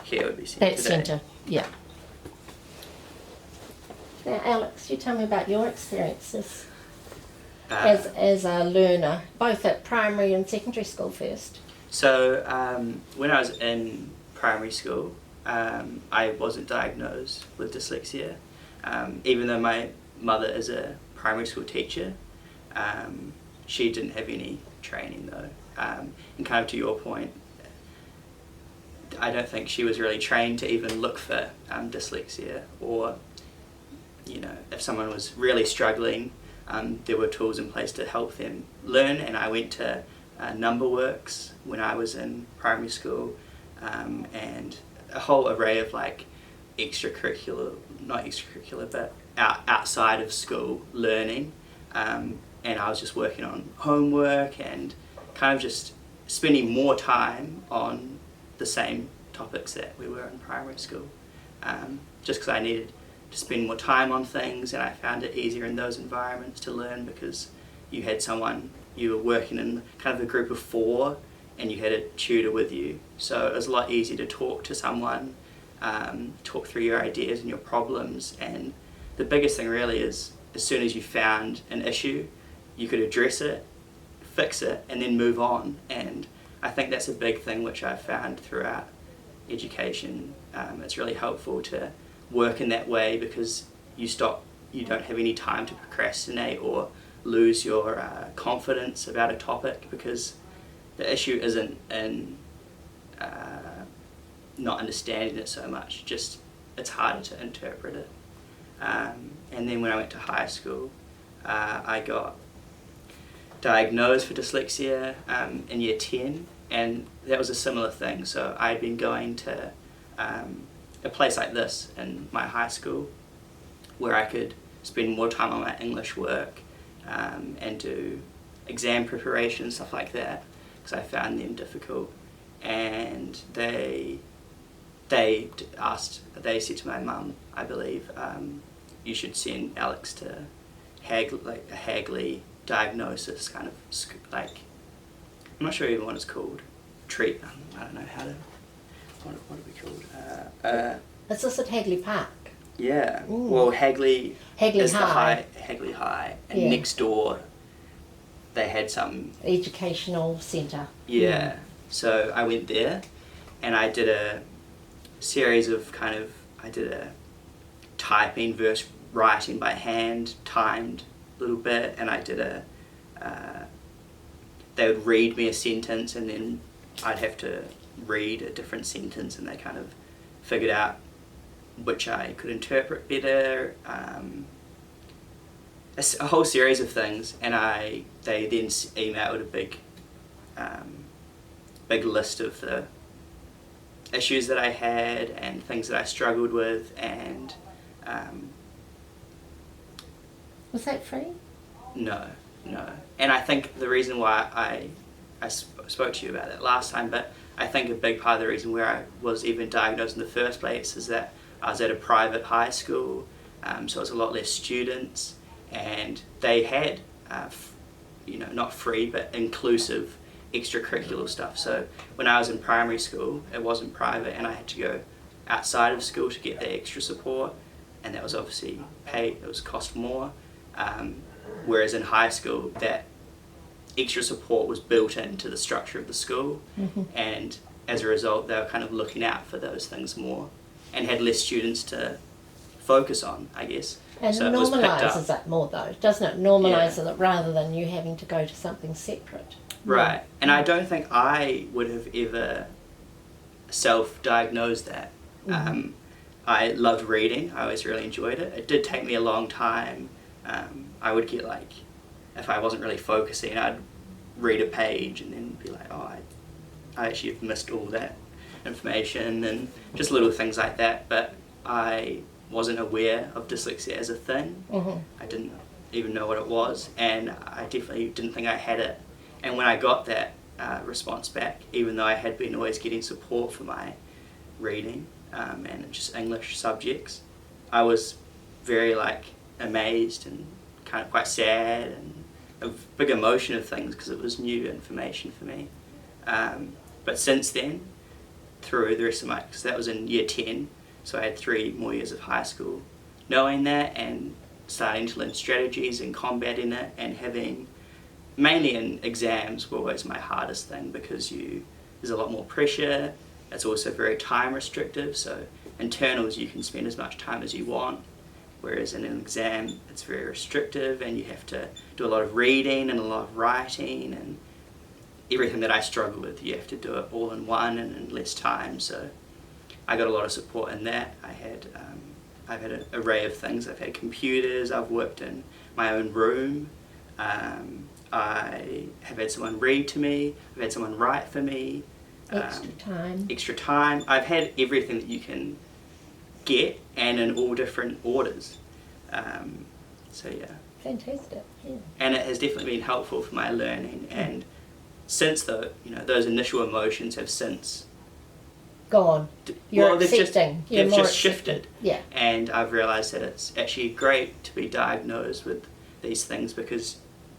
care would be sent That today. centre, yeah. Now, Alex, you tell me about your experiences as a learner, both at primary and secondary school first. So when I was in primary school, I wasn't diagnosed with dyslexia, even though my mother is a primary school teacher. She didn't have any training though, and kind of to your point, I don't think she was really trained to even look for dyslexia, or if someone was really struggling, there were tools in place to help them learn. And I went to number works when I was in primary school, and a whole array of like not extracurricular, but outside of school learning. And I was just working on homework and kind of just spending more time on the same topics that we were in primary school, just because I needed to spend more time on things, and I found it easier in those environments to learn because you had someone, you were working in kind of a group of 4 and you had a tutor with you, so it was a lot easier to talk to someone, talk through your ideas and your problems. And the biggest thing really is, as soon as you found an issue, you could address it, fix it, and then move on. And I think that's a big thing which I've found throughout education. It's really helpful to work in that way because you don't have any time to procrastinate or lose your confidence about a topic, because the issue isn't in not understanding it so much, just it's harder to interpret it. And then when I went to high school, I got diagnosed for dyslexia in year 10, and that was a similar thing. So I'd been going to a place like this in my high school where I could spend more time on my English work and do exam preparation and stuff like that, because I found them difficult. And they said to my mum, I believe, you should send Alex to a Hagley diagnosis, kind of like, I'm not sure even what it's called. I don't know how to, what are we called? Is this at Hagley Park? Yeah. Ooh. Well, Hagley is High. Hagley High, and Yeah. next door they had some Educational centre. Yeah. So I went there, and I did a series of I did a typing versus writing by hand, timed a little bit, and I did they would read me a sentence, and then I'd have to read a different sentence, and they kind of figured out which I could interpret better, a whole series of things. And they then emailed a big list of the issues that I had and things that I struggled with. And Was that free? no. And I think the reason why I spoke to you about that last time, but I think a big part of the reason where I was even diagnosed in the first place is that I was at a private high school, so it was a lot less students, and they had, not free but inclusive extracurricular stuff. So when I was in primary school, it wasn't private, and I had to go outside of school to get the extra support, and that was obviously paid, it was cost more. Whereas in high school, that extra support was built into the structure of the school, and as a result they were kind of looking out for those things more and had less students to focus on, I guess. And so it was picked up. normalises it more though, doesn't it? Normalises it rather than you having to go to something separate. Right, and I don't think I would have ever self-diagnosed that. I loved reading, I always really enjoyed it. It did take me a long time. I would get if I wasn't really focusing, I'd read a page and then be like, oh, I actually have missed all that information, and just little things like that. But I wasn't aware of dyslexia as a thing. I didn't even know what it was, and I definitely didn't think I had it. And when I got that response back, even though I had been always getting support for my reading and just English subjects, I was very amazed and kind of quite sad and a big emotion of things because it was new information for me. But since then, through the rest of because that was in year 10, so I had 3 more years of high school. Knowing that and starting to learn strategies and combating it, and having, mainly in exams were always my hardest thing, because there's a lot more pressure. It's also very time restrictive, so internals you can spend as much time as you want, whereas in an exam it's very restrictive and you have to do a lot of reading and a lot of writing, and everything that I struggle with you have to do it all in one and in less time. So I got a lot of support in that. I've had an array of things. I've had computers, I've worked in my own room, I have had someone read to me, I've had someone write for me. Extra time. I've had everything that you can get, and in all different orders. So yeah. Fantastic. Yeah. And it has definitely been helpful for my learning. And since those initial emotions have since gone. You're accepting. They've just shifted. Yeah. And I've realised that it's actually great to be diagnosed with these things, because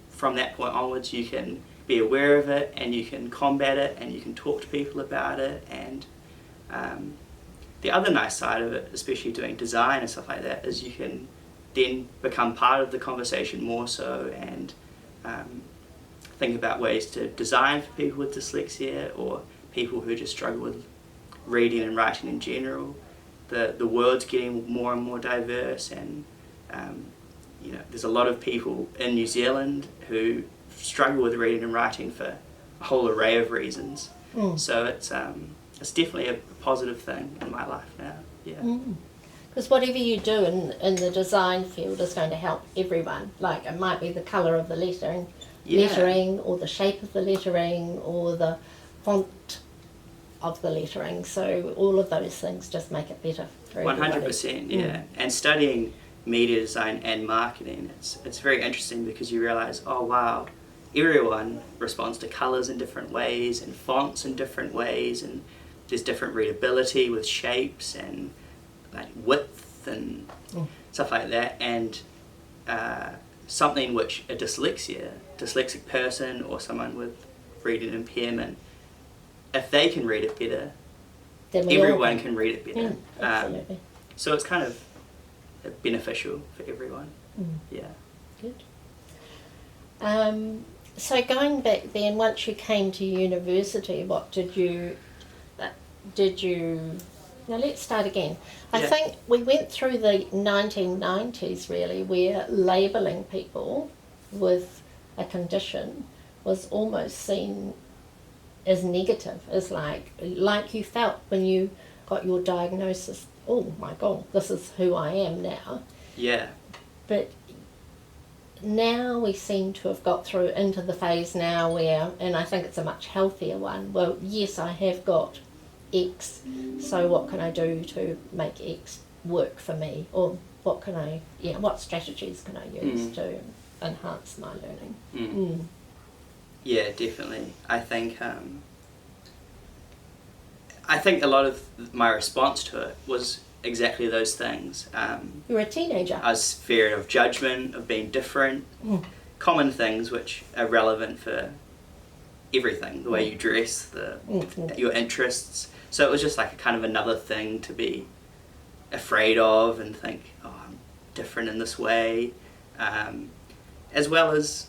from that point onwards you can be aware of it and you can combat it and you can talk to people about it. And the other nice side of it, especially doing design and stuff like that, is you can then become part of the conversation more so, and think about ways to design for people with dyslexia or people who just struggle with reading and writing in general. The world's getting more and more diverse, and there's a lot of people in New Zealand who struggle with reading and writing for a whole array of reasons. So it's definitely a positive thing in my life now. Yeah. Because whatever you do in the design field is going to help everyone. Like, it might be the colour of the lettering, or the shape of the lettering, or the font of the lettering. So all of those things just make it better for everybody. 100%, yeah. And studying media design and marketing, it's very interesting, because you realise, oh wow, everyone responds to colours in different ways and fonts in different ways, and there's different readability with shapes and like width and stuff like that. And something which a dyslexic person or someone with reading impairment, if they can read it better, everyone can read it better. Absolutely. So it's kind of beneficial for everyone. Yeah. Good. So going back then, once you came to university, what did you now let's start again. I think we went through the 1990s really, where labelling people with a condition was almost seen as negative, as like you felt when you got your diagnosis. Oh my God, this is who I am now. Yeah. But now we seem to have got through into the phase now where, and I think it's a much healthier one, well, yes, I have got X, so what can I do to make X work for me? Or what strategies can I use to enhance my learning? Yeah, definitely. I think a lot of my response to it was exactly those things. You were a teenager. I was feared of judgment, of being different, common things which are relevant for everything, the way you dress, your interests. So it was just like a kind of another thing to be afraid of and think, oh, I'm different in this way. As well as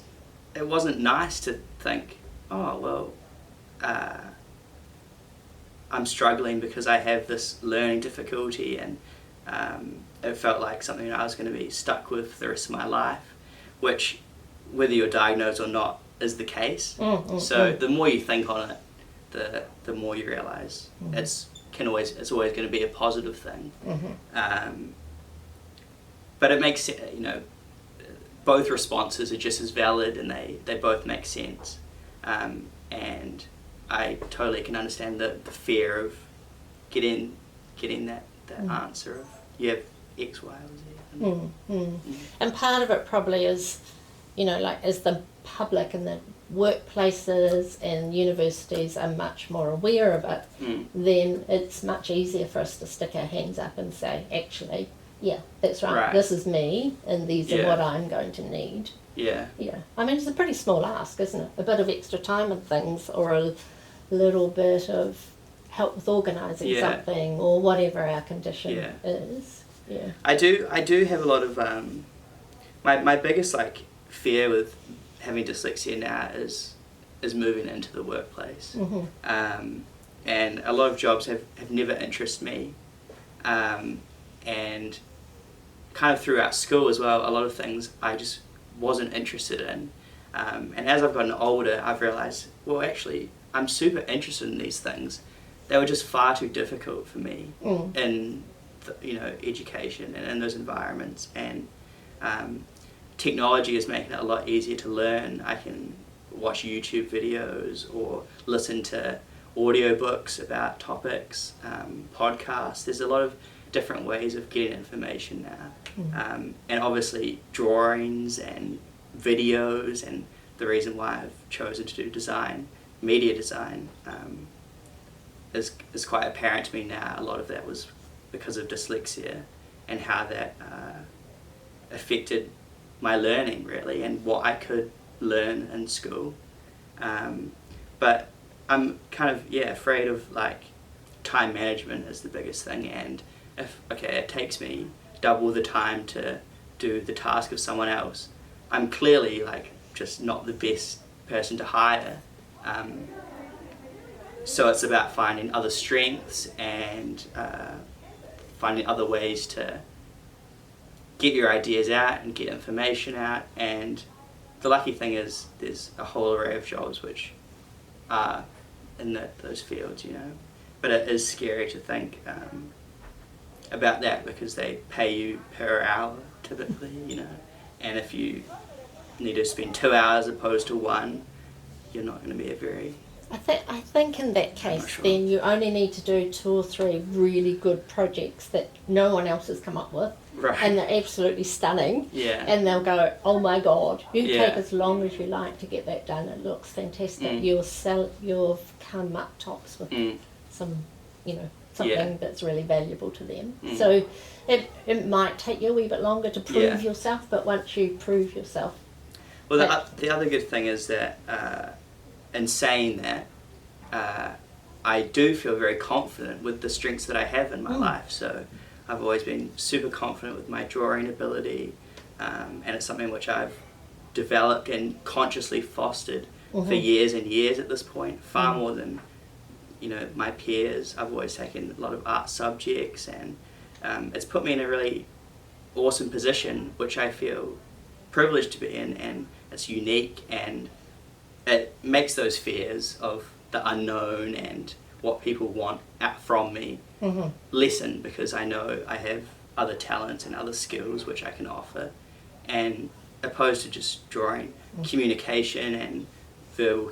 it wasn't nice to think, oh, well, I'm struggling because I have this learning difficulty, and it felt like something I was going to be stuck with the rest of my life, which, whether you're diagnosed or not, is the case. So the more you think on it, the more you realise it's always going to be a positive thing. But it makes, both responses are just as valid, and they both make sense. And I totally can understand the fear of getting that answer of you have X, Y, or Z. And part of it probably is, as the public and the workplaces and universities are much more aware of it, then it's much easier for us to stick our hands up and say, actually, yeah, that's right. This is me, and these are what I'm going to need. Yeah. I mean, it's a pretty small ask, isn't it? A bit of extra time and things, or a little bit of help with organising Yeah. something or whatever our condition Yeah. is. Yeah. I do have a lot of my biggest like fear with having dyslexia now is moving into the workplace. Mm-hmm. And a lot of jobs have never interested me, and kind of throughout school as well, a lot of things I just wasn't interested in. And as I've gotten older, I've realised, well, actually, I'm super interested in these things. They were just far too difficult for me in, education and in those environments. And technology is making it a lot easier to learn. I can watch YouTube videos or listen to audiobooks about topics, podcasts. There's a lot of different ways of getting information now. And obviously drawings and videos, and the reason why I've chosen to do design, media design, is quite apparent to me now. A lot of that was because of dyslexia and how that affected my learning really and what I could learn in school. But I'm kind of afraid of like time management is the biggest thing, and if it takes me double the time to do the task of someone else, I'm clearly like just not the best person to hire. So it's about finding other strengths and finding other ways to get your ideas out and get information out. And the lucky thing is there's a whole array of jobs which are in those fields, But it is scary to think about that because they pay you per hour typically, And if you need to spend 2 hours opposed to 1, you're not going to be a very... I think in that case, sure. then you only need to do 2 or 3 really good projects that no one else has come up with, Right. and they're absolutely stunning. Yeah. And they'll go, oh my God, you Yeah. take as long as you like to get that done. It looks fantastic. You'll come up tops with some, something that's really valuable to them. So it might take you a wee bit longer to prove yourself, but once you prove yourself. Well, the other good thing is that in saying that, I do feel very confident with the strengths that I have in my life. So I've always been super confident with my drawing ability, and it's something which I've developed and consciously fostered for years and years at this point, far more than my peers. I've always taken a lot of art subjects, and it's put me in a really awesome position, which I feel privileged to be in, and it's unique, and it makes those fears of the unknown and what people want out from me lessen, because I know I have other talents and other skills which I can offer, and opposed to just drawing, communication and verbal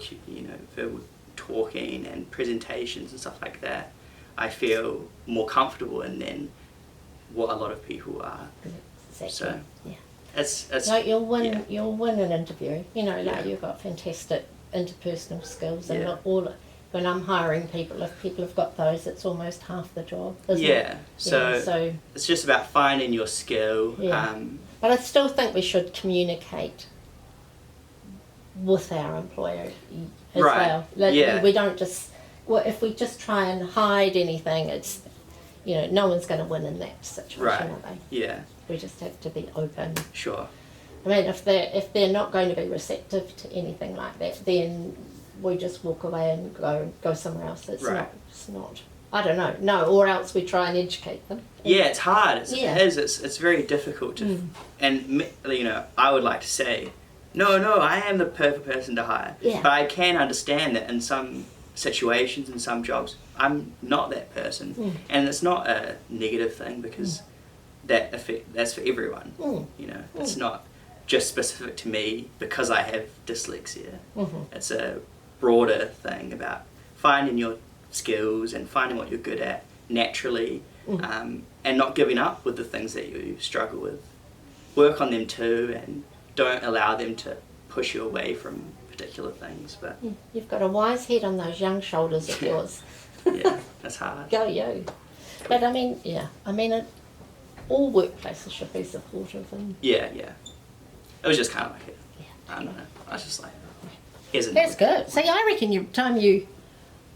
talking and presentations and stuff like that, I feel more comfortable in than what a lot of people are. Exactly. So yeah. it's Like you'll win yeah. you'll win an interview. Yeah. You've got fantastic interpersonal skills, and Yeah. when I'm hiring people, if people have got those, it's almost half the job, isn't it? Yeah. So, so it's just about finding your skill. Yeah. But I still think we should communicate with our employer as Right. well. Like, Yeah. we don't just, if we just try and hide anything, it's, no one's going to win in that situation, Right. are they? Yeah. We just have to be open. Sure. I mean, if they're not going to be receptive to anything like that, then we just walk away and go somewhere else. It's Right. not. I don't know. No, or else we try and educate them. Yeah, it's hard. It Yeah. is. It's very difficult to, and I would like to say, no, I am the perfect person to hire. Yeah. But I can understand that in some situations, in some jobs, I'm not that person, and it's not a negative thing because that's for everyone. It's not just specific to me because I have dyslexia. It's a broader thing about finding your skills and finding what you're good at naturally, and not giving up with the things that you struggle with. Work on them too, and don't allow them to push you away from particular things. But You've got a wise head on those young shoulders of yours. yeah, that's hard. Go you. But all workplaces should be supportive. And Yeah. It was just kind of like I don't know. I was just like, here's an that's good. See, I reckon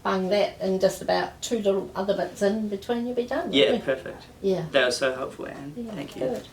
bung that and just about 2 little other bits in between, you'll be done. Yeah, won't you? perfect. Yeah. That was so helpful, Anne. Yeah, Thank you. good.